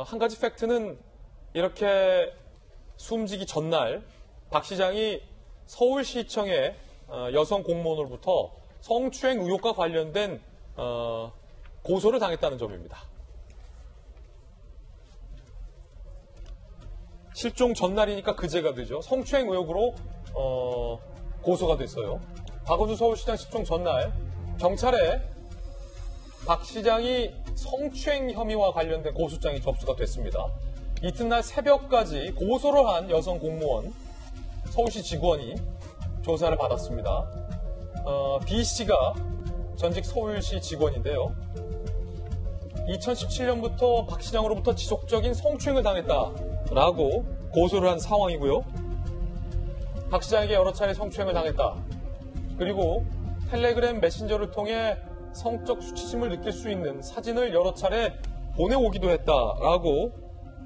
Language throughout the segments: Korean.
한 가지 팩트는 이렇게 숨지기 전날 박 시장이 서울시청의 여성 공무원으로부터 성추행 의혹과 관련된 고소를 당했다는 점입니다. 실종 전날이니까 그제가 되죠. 성추행 의혹으로 고소가 됐어요. 박원순 서울시장 실종 전날 경찰에 박 시장이 성추행 혐의와 관련된 고소장이 접수가 됐습니다. 이튿날 새벽까지 고소를 한 여성 공무원, 서울시 직원이 조사를 받았습니다. B씨가 전직 서울시 직원인데요. 2017년부터 박 시장으로부터 지속적인 성추행을 당했다라고 고소를 한 상황이고요. 박 시장에게 여러 차례 성추행을 당했다. 그리고 텔레그램 메신저를 통해 성적 수치심을 느낄 수 있는 사진을 여러 차례 보내오기도 했다라고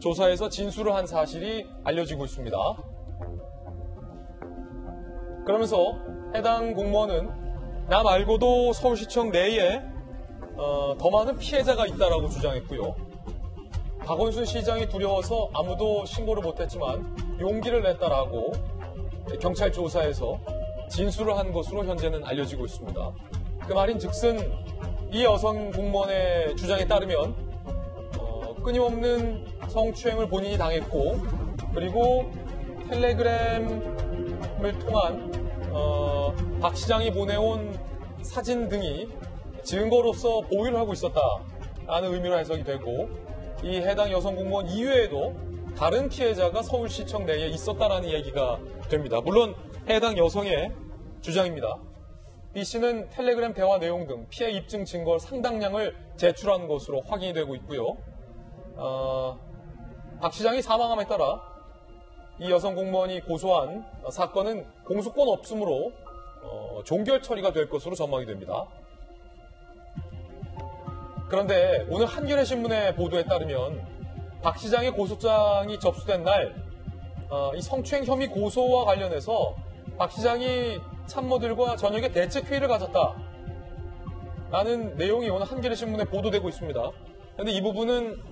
조사에서 진술을 한 사실이 알려지고 있습니다. 그러면서 해당 공무원은 나 말고도 서울시청 내에 더 많은 피해자가 있다라고 주장했고요. 박원순 시장이 두려워서 아무도 신고를 못했지만 용기를 냈다라고 경찰 조사에서 진술을 한 것으로 현재는 알려지고 있습니다. 그 말인즉슨 이 여성 공무원의 주장에 따르면 끊임없는 성추행을 본인이 당했고 그리고 텔레그램을 통한 박 시장이 보내온 사진 등이 증거로서 보유를 하고 있었다라는 의미로 해석이 되고 이 해당 여성 공무원 이외에도 다른 피해자가 서울시청 내에 있었다라는 얘기가 됩니다. 물론 해당 여성의 주장입니다. B씨는 텔레그램 대화 내용 등 피해 입증 증거 상당량을 제출한 것으로 확인이 되고 있고요. 박 시장이 사망함에 따라 이 여성 공무원이 고소한 사건은 공소권 없음으로 종결 처리가 될 것으로 전망이 됩니다. 그런데 오늘 한겨레 신문의 보도에 따르면 박 시장의 고소장이 접수된 날 이 성추행 혐의 고소와 관련해서 박 시장이 참모들과 저녁에 대책회의를 가졌다라는 내용이 오늘 한겨레 신문에 보도되고 있습니다. 그런데 이 부분은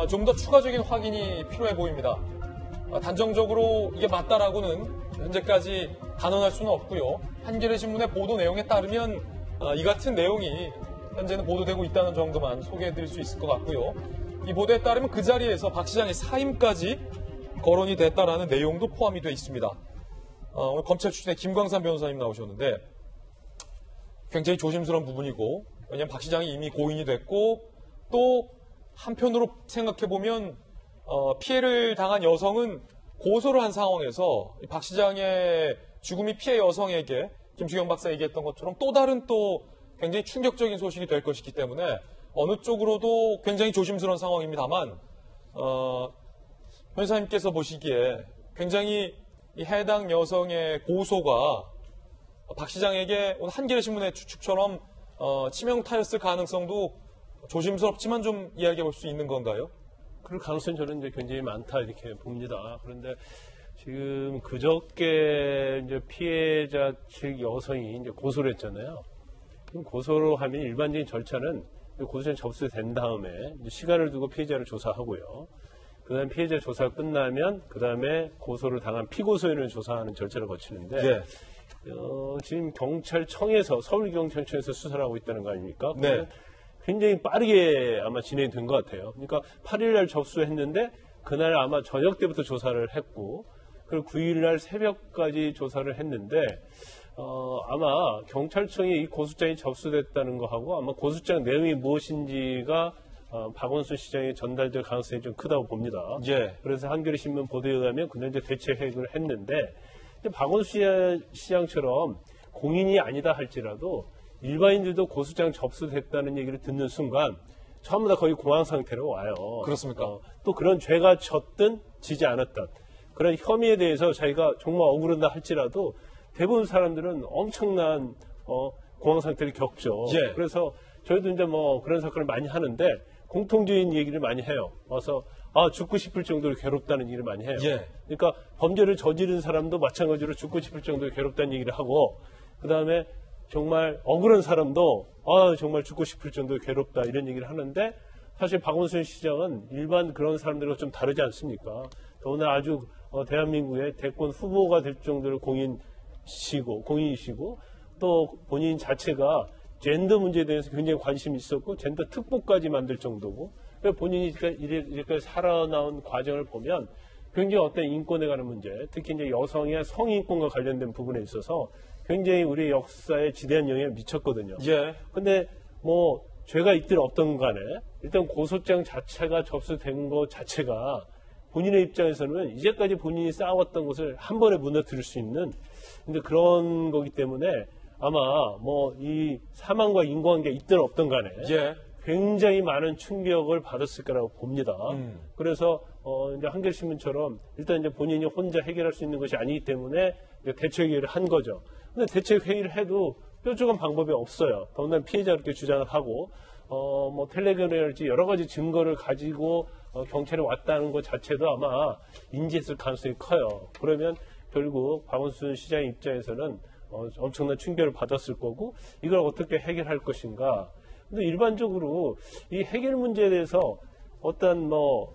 좀 더 추가적인 확인이 필요해 보입니다. 단정적으로 이게 맞다라고는 현재까지 단언할 수는 없고요. 한겨레 신문의 보도 내용에 따르면 이 같은 내용이 현재는 보도되고 있다는 정도만 소개해드릴 수 있을 것 같고요. 이 보도에 따르면 그 자리에서 박 시장의 사임까지 거론이 됐다라는 내용도 포함이 되어 있습니다. 오늘 검찰 출신의 김광산 변호사님 나오셨는데 굉장히 조심스러운 부분이고 왜냐하면 박 시장이 이미 고인이 됐고 또 한편으로 생각해보면 피해를 당한 여성은 고소를 한 상황에서 박 시장의 죽음이 피해 여성에게 김수경 박사 얘기했던 것처럼 또 다른 또 굉장히 충격적인 소식이 될 것이기 때문에 어느 쪽으로도 굉장히 조심스러운 상황입니다만 변호사님께서 보시기에 굉장히 이 해당 여성의 고소가 박 시장에게 오늘 한겨레 신문의 추측처럼 치명타였을 가능성도 조심스럽지만 좀 이야기해 볼 수 있는 건가요? 그럴 가능성이 저는 이제 굉장히 많다 이렇게 봅니다. 그런데 지금 그저께 이제 피해자 측 여성이 이제 고소를 했잖아요. 그럼 고소를 하면 일반적인 절차는 고소장이 접수된 다음에 이제 시간을 두고 피해자를 조사하고요. 그 다음에 피해자 조사가 끝나면 그 다음에 고소를 당한 피고소인을 조사하는 절차를 거치는데 네. 지금 경찰청에서 서울경찰청에서 수사를 하고 있다는 거 아닙니까? 네. 굉장히 빠르게 아마 진행이 된 것 같아요. 그러니까 8일날 접수했는데 그날 아마 저녁 때부터 조사를 했고 그리고 9일날 새벽까지 조사를 했는데 아마 경찰청에 이 고소장이 접수됐다는 거하고 아마 고소장 내용이 무엇인지가 박원순 시장에 전달될 가능성이 좀 크다고 봅니다. 예. 그래서 한겨레 신문 보도에 의하면 그날 이제 대책회의를 했는데 박원순 시장처럼 공인이 아니다 할지라도 일반인들도 고소장 접수됐다는 얘기를 듣는 순간 전부 다 거의 공황 상태로 와요. 그렇습니까? 또 그런 죄가 졌든 지지 않았든 그런 혐의에 대해서 자기가 정말 억울하다 할지라도 대부분 사람들은 엄청난 공황 상태를 겪죠. 예. 그래서 저희도 이제 뭐 그런 사건을 많이 하는데 공통적인 얘기를 많이 해요. 와서 죽고 싶을 정도로 괴롭다는 얘기를 많이 해요. 예. 그러니까 범죄를 저지른 사람도 마찬가지로 죽고 싶을 정도로 괴롭다는 얘기를 하고 그 다음에 정말 억울한 사람도 정말 죽고 싶을 정도로 괴롭다 이런 얘기를 하는데 사실 박원순 시장은 일반 그런 사람들과 좀 다르지 않습니까? 더구나 아주 대한민국의 대권 후보가 될 정도로 공인이시고 또 본인 자체가 젠더 문제에 대해서 굉장히 관심이 있었고 젠더 특보까지 만들 정도고 그러니까 본인이 이렇게 살아나온 과정을 보면 굉장히 어떤 인권에 관한 문제, 특히 이제 여성의 성인권과 관련된 부분에 있어서 굉장히 우리 역사에 지대한 영향을 미쳤거든요. 예. 근데 뭐 죄가 있든 없든 간에 일단 고소장 자체가 접수된 것 자체가 본인의 입장에서는 이제까지 본인이 쌓아왔던 것을 한 번에 무너뜨릴 수 있는 근데 그런 거기 때문에 아마 뭐 이 사망과 인과관계 있든 없든 간에 예. 굉장히 많은 충격을 받았을 거라고 봅니다. 그래서 이제 한겨레신문처럼 일단 이제 본인이 혼자 해결할 수 있는 것이 아니기 때문에 이제 대책회의를 한 거죠. 근데 대책회의를 해도 뾰족한 방법이 없어요. 더군다나 피해자가 이렇게 주장을 하고 뭐 텔레그램이랄지 여러 가지 증거를 가지고 경찰에 왔다는 것 자체도 아마 인지했을 가능성이 커요. 그러면 결국 박원순 시장 입장에서는 엄청난 충격을 받았을 거고 이걸 어떻게 해결할 것인가. 근데 일반적으로 이 해결 문제에 대해서 어떤 뭐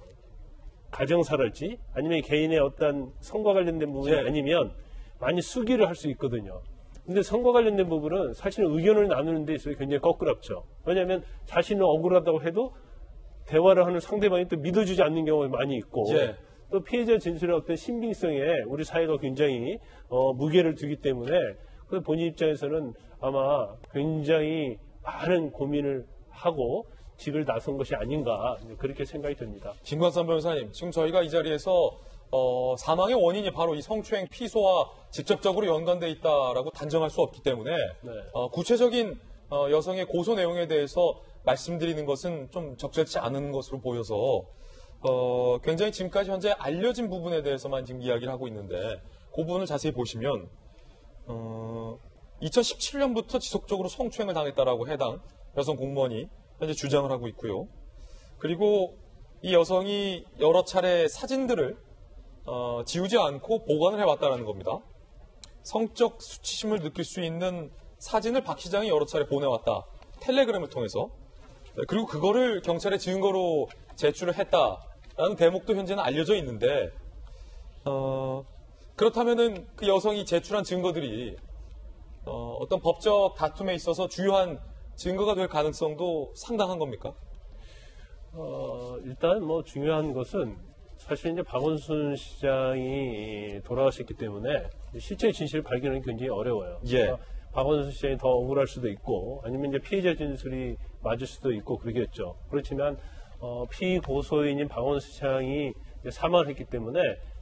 가정사랄지 아니면 개인의 어떤 성과 관련된 부분이 아니면 많이 수기를 할 수 있거든요. 근데 성과 관련된 부분은 사실은 의견을 나누는 데 있어서 굉장히 거꾸럽죠. 왜냐하면 자신은 억울하다고 해도 대화를 하는 상대방이 또 믿어주지 않는 경우가 많이 있고 또 피해자 진술의 어떤 신빙성에 우리 사회가 굉장히 무게를 두기 때문에 그 본인 입장에서는 아마 굉장히 많은 고민을 하고 집을 나선 것이 아닌가 그렇게 생각이 듭니다. 김관삼 변호사님, 지금 저희가 이 자리에서 사망의 원인이 바로 이 성추행 피소와 직접적으로 연관돼 있다라고 단정할 수 없기 때문에 구체적인 여성의 고소 내용에 대해서 말씀드리는 것은 좀 적절치 않은 것으로 보여서 굉장히 지금까지 현재 알려진 부분에 대해서만 지금 이야기를 하고 있는데 그 부분을 자세히 보시면 2017년부터 지속적으로 성추행을 당했다라고 해당 여성 공무원이 현재 주장을 하고 있고요. 그리고 이 여성이 여러 차례 사진들을 지우지 않고 보관을 해왔다는 겁니다. 성적 수치심을 느낄 수 있는 사진을 박 시장이 여러 차례 보내왔다. 텔레그램을 통해서. 그리고 그거를 경찰에 증거로 제출을 했다라는 대목도 현재는 알려져 있는데 그렇다면은 그 여성이 제출한 증거들이 어떤 법적 다툼에 있어서 주요한 증거가 될 가능성도 상당한 겁니까? 일단 뭐 중요한 것은 사실 이제 박원순 시장이 돌아가셨기 때문에 실제 진실을 발견하기 굉장히 어려워요. 그러니까 박원순 시장이 더 억울할 수도 있고 아니면 이제 피해자 진술이 맞을 수도 있고 그러겠죠. 그렇지만 피고소인인 박원순 시장이 사망을 했기 때문에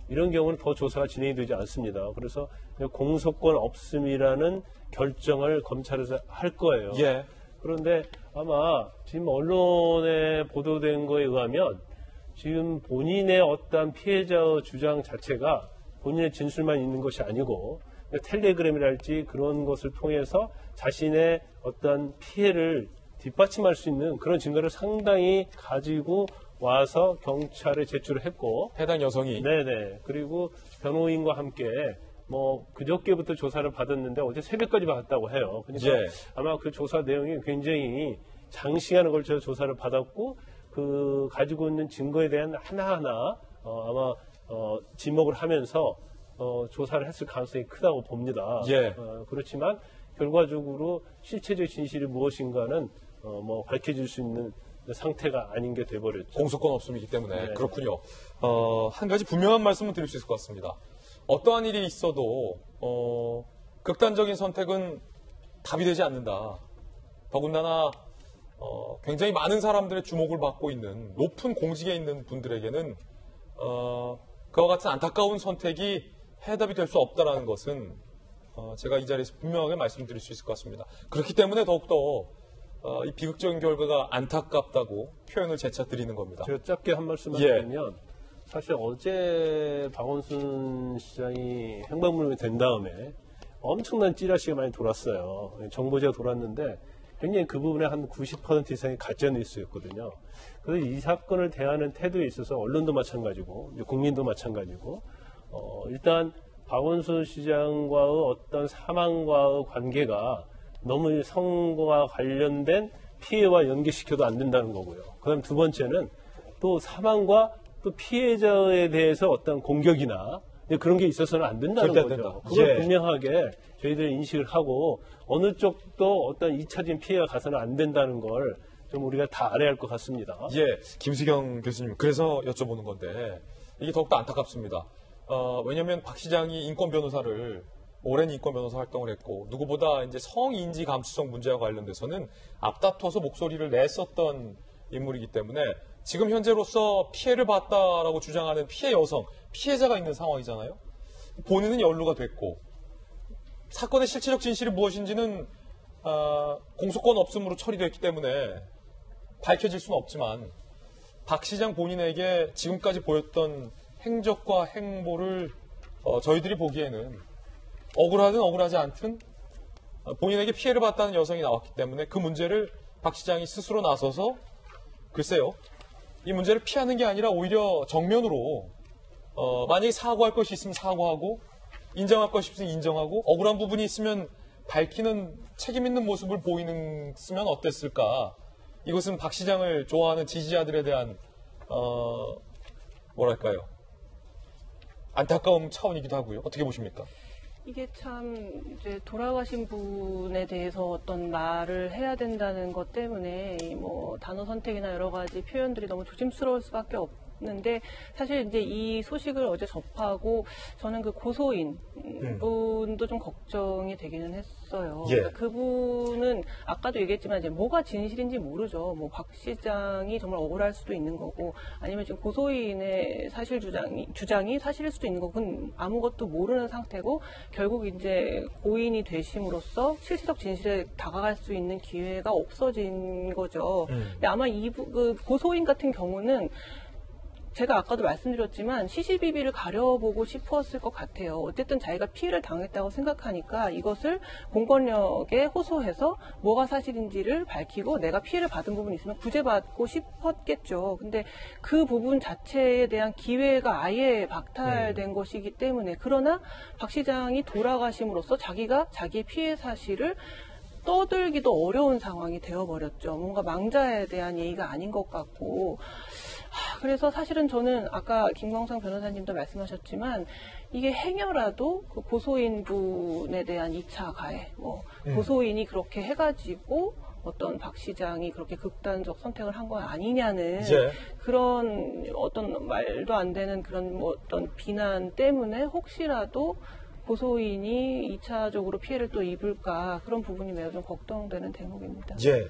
이런 경우는 더 조사가 진행이 되지 않습니다. 그래서 공소권 없음이라는 결정을 검찰에서 할 거예요. 그런데 아마 지금 언론에 보도된 거에 의하면 지금 본인의 어떤 피해자의 주장 자체가 본인의 진술만 있는 것이 아니고 텔레그램이랄지 그런 것을 통해서 자신의 어떤 피해를 뒷받침할 수 있는 그런 증거를 상당히 가지고 와서 경찰에 제출을 했고 해당 여성이 네네 그리고 변호인과 함께 뭐 그저께부터 조사를 받았는데 어제 새벽까지 받았다고 해요. 그러니까 아마 그 조사 내용이 굉장히 장시간에 걸쳐 조사를 받았고 그 가지고 있는 증거에 대한 하나하나 아마 지목을 하면서 조사를 했을 가능성이 크다고 봅니다. 그렇지만 결과적으로 실체적 진실이 무엇인가는 뭐 밝혀질 수 있는 상태가 아닌 게 돼버렸죠. 공소권 없음이기 때문에 그렇군요. 한 가지 분명한 말씀을 드릴 수 있을 것 같습니다. 어떠한 일이 있어도 극단적인 선택은 답이 되지 않는다. 더군다나 굉장히 많은 사람들의 주목을 받고 있는 높은 공직에 있는 분들에게는 그와 같은 안타까운 선택이 해답이 될 수 없다는 것은 제가 이 자리에서 분명하게 말씀드릴 수 있을 것 같습니다. 그렇기 때문에 더욱더 이 비극적인 결과가 안타깝다고 표현을 재차 드리는 겁니다. 제가 짧게 한 말씀만 드리면 사실 어제 박원순 시장이 행방불명이 된 다음에 엄청난 찌라시가 많이 돌았어요. 정보지가 돌았는데 굉장히 그 부분에 한 90% 이상이 가짜 뉴스였거든요. 그래서 이 사건을 대하는 태도에 있어서 언론도 마찬가지고 국민도 마찬가지고 일단 박원순 시장과의 어떤 사망과의 관계가 너무 성과 관련된 피해와 연계시켜도 안 된다는 거고요. 그다음 두 번째는 또 사망과 또 피해자에 대해서 어떤 공격이나 그런 게 있어서는 안 된다는 절대 안 거죠. 된다. 그걸 예. 분명하게 저희들이 인식을 하고 어느 쪽도 어떤 2차적인 피해가 가서는 안 된다는 걸 좀 우리가 다 알아야 할 것 같습니다. 예, 김수경 교수님, 그래서 여쭤보는 건데, 이게 더욱더 안타깝습니다. 왜냐면 박 시장이 인권 변호사를, 오랜 인권 변호사 활동을 했고, 누구보다 이제 성인지 감수성 문제와 관련돼서는 앞다퉈서 목소리를 냈었던 인물이기 때문에, 지금 현재로서 피해를 봤다라고 주장하는 피해 여성, 피해자가 있는 상황이잖아요. 본인은 연루가 됐고, 사건의 실체적 진실이 무엇인지는, 공소권 없음으로 처리됐기 때문에, 밝혀질 수는 없지만 박 시장 본인에게 지금까지 보였던 행적과 행보를 저희들이 보기에는 억울하든 억울하지 않든 본인에게 피해를 봤다는 여성이 나왔기 때문에 그 문제를 박 시장이 스스로 나서서 글쎄요, 이 문제를 피하는 게 아니라 오히려 정면으로 만약에 사과할 것이 있으면 사과하고 인정할 것이 있으면 인정하고 억울한 부분이 있으면 밝히는 책임 있는 모습을 보이는,쓰면 어땠을까. 이것은 박 시장을 좋아하는 지지자들에 대한 뭐랄까요, 안타까움 차원이기도 하고요. 어떻게 보십니까? 이게 참 이제 돌아가신 분에 대해서 어떤 말을 해야 된다는 것 때문에 뭐 단어 선택이나 여러 가지 표현들이 너무 조심스러울 수밖에 없는데, 사실 이제 이 소식을 어제 접하고 저는 그 고소인 분도 좀 걱정이 되기는 했어요. 예. 그러니까 그분은 아까도 얘기했지만 이제 뭐가 진실인지 모르죠. 뭐 박 시장이 정말 억울할 수도 있는 거고, 아니면 지금 고소인의 사실 주장이 사실일 수도 있는 거고, 그건 아무것도 모르는 상태고, 결국 이제 고인이 되심으로써 실체적 진실에 다가갈 수 있는 기회가 없어진 거죠. 근데 아마 그 고소인 같은 경우는 제가 아까도 말씀드렸지만 시시비비를 가려보고 싶었을 것 같아요. 어쨌든 자기가 피해를 당했다고 생각하니까 이것을 공권력에 호소해서 뭐가 사실인지를 밝히고 내가 피해를 받은 부분이 있으면 구제받고 싶었겠죠. 근데 그 부분 자체에 대한 기회가 아예 박탈된 것이기 때문에, 그러나 박 시장이 돌아가심으로써 자기가 자기의 피해 사실을 떠들기도 어려운 상황이 되어버렸죠. 뭔가 망자에 대한 예의가 아닌 것 같고, 그래서 사실은 저는 아까 김광상 변호사님도 말씀하셨지만 이게 행여라도 그 고소인 분에 대한 2차 가해, 고소인이 그렇게 해가지고 어떤 박 시장이 그렇게 극단적 선택을 한 건 아니냐는 그런 어떤 말도 안 되는 그런 뭐 어떤 비난 때문에 혹시라도 고소인이 2차적으로 피해를 또 입을까, 그런 부분이 매우 좀 걱정되는 대목입니다. 예.